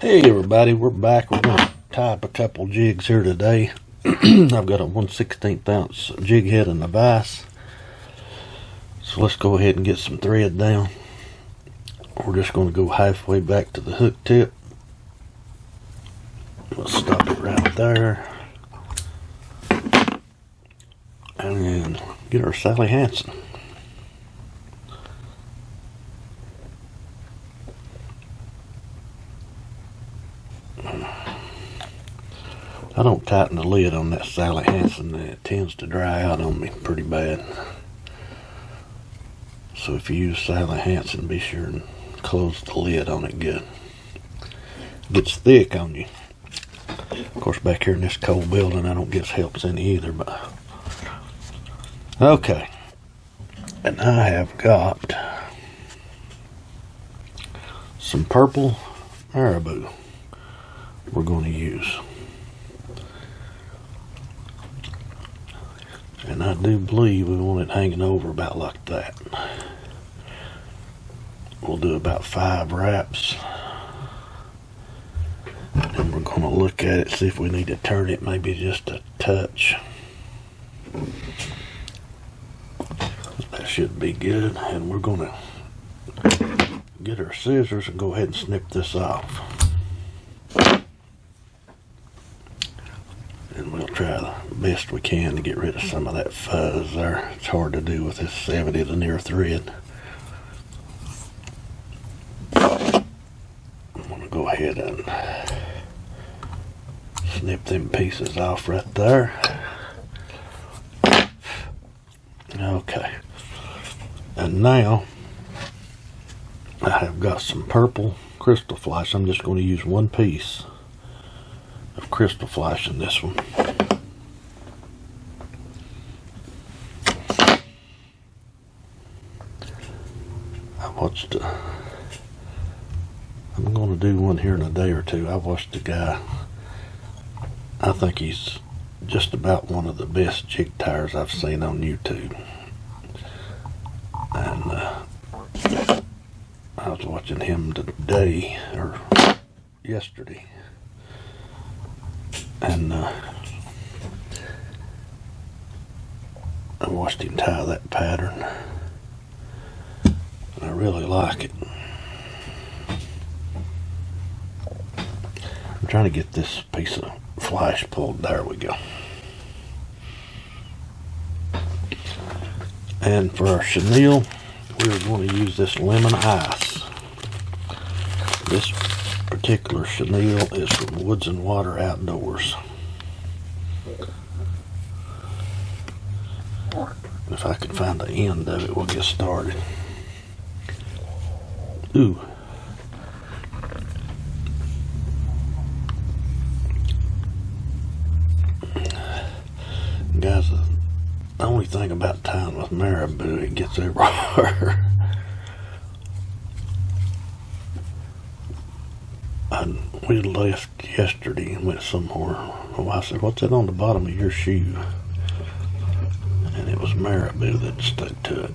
Hey everybody, we're back. We're going to tie up a couple jigs here today. I've got a 1/16 ounce jig head and a vise. So let's go ahead and get some thread down. We're just going to go halfway back to the hook tip. Let's stop it right there. And then get our Sally Hansen. I don't tighten the lid on that Sally Hansen, it tends to dry out on me pretty bad. So if you use Sally Hansen, be sure and close the lid on it good. It gets thick on you. Of course, back here in this cold building, I don't guess helps any either, but okay. And I have got some purple Maribou we're going to use. And I do believe we want it hanging over about like that. We'll do about 5 wraps. And we're going to look at it, see if we need to turn it maybe just a touch. That should be good. And we're going to get our scissors and go ahead and snip this off. And we'll try the best we can to get rid of some of that fuzz there. It's hard to do with this 70 linear thread. I'm going to go ahead and snip them pieces off right there. Okay. And now I have got some purple crystal flash. I'm just going to use one piece of crystal flash in this one. I'm going to do one here in a day or two. I watched a guy, I think he's just about one of the best jig tires I've seen on YouTube. And I was watching him today, or yesterday. And I watched him tie that pattern. And I really like it. I'm trying to get this piece of flash pulled. There we go. And for our chenille, we're going to use this lemon ice. This particular chenille is from Woods and Water Outdoors. If I can find the end of it, we'll get started. Ooh. Guys, the only thing about tying with Maribou, it gets everywhere. We left yesterday and went somewhere. Oh, I said, "What's that on the bottom of your shoe?" And it was Maribou that stuck to it.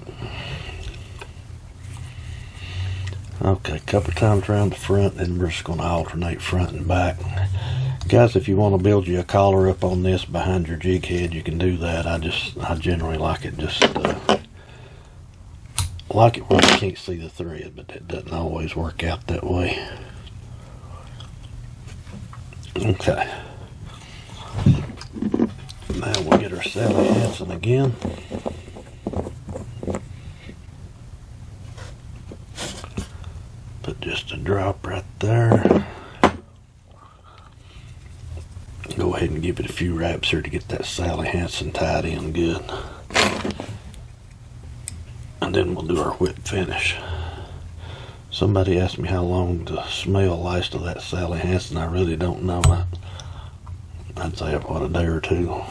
Okay, a couple times around the front, then we're just going to alternate front and back. Guys, if you want to build you a collar up on this behind your jig head, you can do that. I generally like it just like it when you can't see the thread, but that doesn't always work out that way. Okay. Now we'll get our Sally Hansen again. Put just a drop right there. Go ahead and give it a few wraps here to get that Sally Hansen tied in good. And then we'll do our whip finish. Somebody asked me how long the smell lasts of that Sally Hansen. I really don't know. I'd say about a day or two.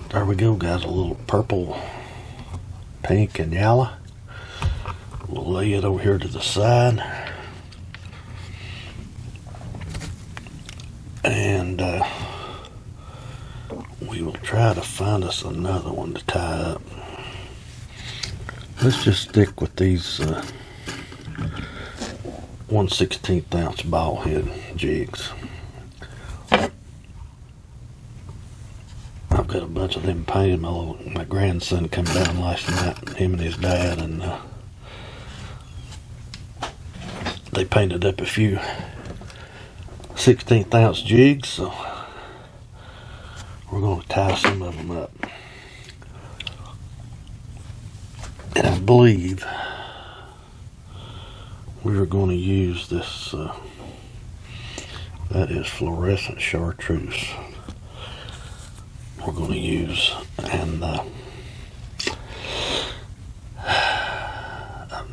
There we go, guys. A little purple, pink, and yellow. We'll lay it over here to the side. And we will try to find us another one to tie up. Let's just stick with these 1/16 ounce ball head jigs. I've got a bunch of them painted. My grandson come down last night, him and his dad, and they painted up a few 16th ounce jigs, so we're going to tie some of them up. And I believe we are going to use this, that is fluorescent chartreuse. We're going to use, and I've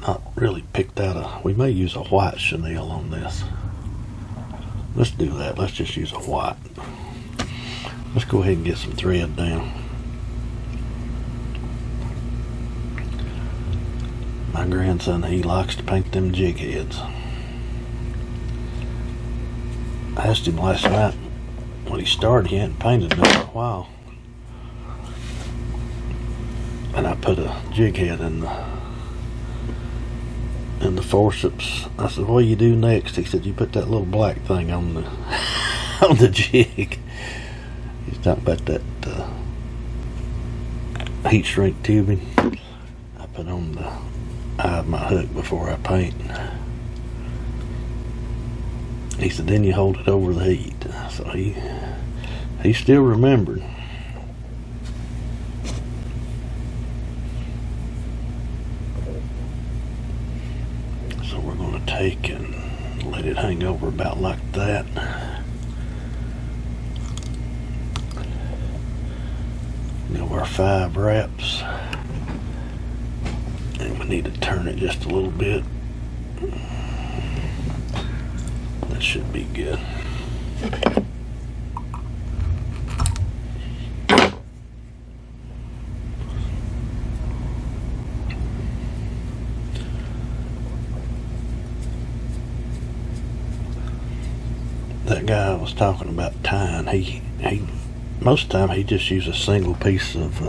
not really picked out we may use a white chenille on this. Let's do that. Let's just use a white. Let's go ahead and get some thread down. My grandson, he likes to paint them jig heads. I asked him last night when he started, he hadn't painted them for a while. And I put a jig head in the forceps. I said, "What do you do next?" He said, "You put that little black thing on the on the jig." He's talking about that heat shrink tubing I put on the eye of my hook before I paint. He said, "Then you hold it over the heat." So he still remembered. So we're going to take and let it hang over about like that. Go our 5 wraps. And we need to turn it just a little bit. That should be good. That guy I was talking about tying, he most of the time he just uses a single piece of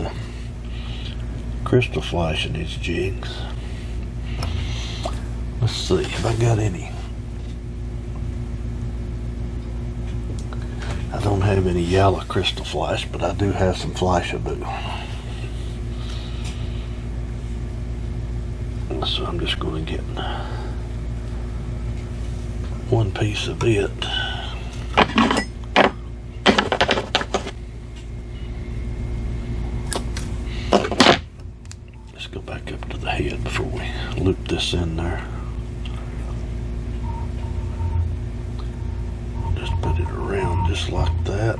crystal flash in his jigs. Let's see if I got any. I don't have any yellow crystal flash, but I do have some Flashabou. So I'm just going to get one piece of it. Let's go back up to the head before we loop this in there. Just put it around just like that.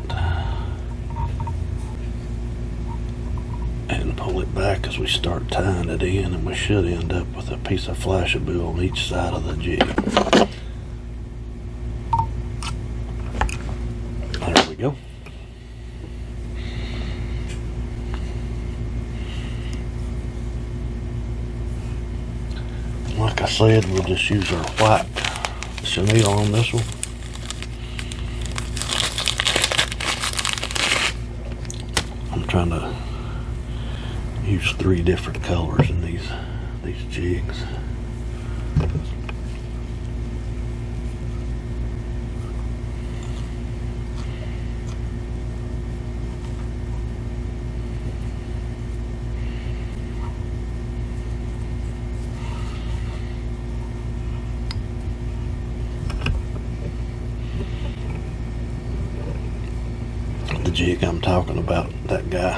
And pull it back as we start tying it in, and we should end up with a piece of Flashabou on each side of the jig. There we go. Like I said, we'll just use our white chenille on this one. I'm trying to use 3 different colors in these jigs. The jig I'm talking about, that guy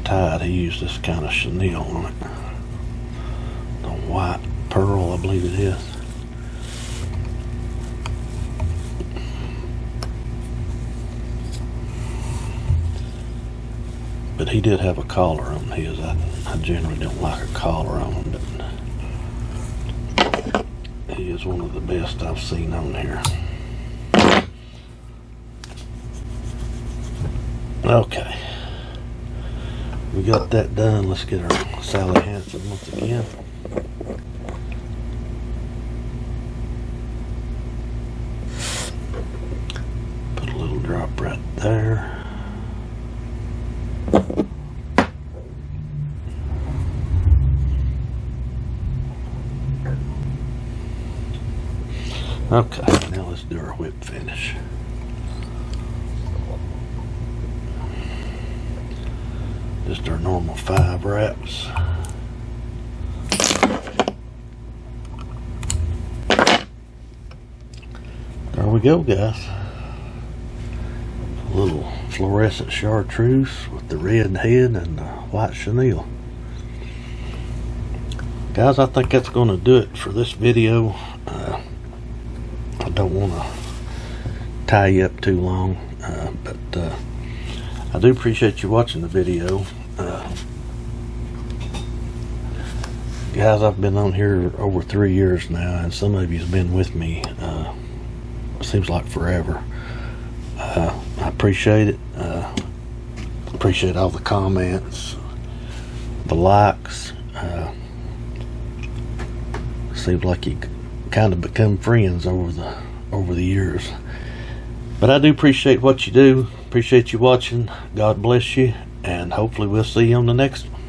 tied, he used this kind of chenille on it. The white pearl, I believe it is. But he did have a collar on his. I generally don't like a collar on him, but he is one of the best I've seen on here. Okay, we got that done. Let's get our Sally Hansen once again. Drop right there. Okay, now let's do our whip finish. Just our normal 5 wraps. There we go, guys. A little fluorescent chartreuse with the red head and the white chenille. Guys, I think that's going to do it for this video. I don't want to tie you up too long, but I do appreciate you watching the video. Guys, I've been on here over 3 years now, and some of you have been with me, seems like forever. I appreciate it. Appreciate all the comments, the likes. Seems like you kind of become friends over the years. But I do appreciate what you do. Appreciate you watching. God bless you, and hopefully we'll see you on the next one.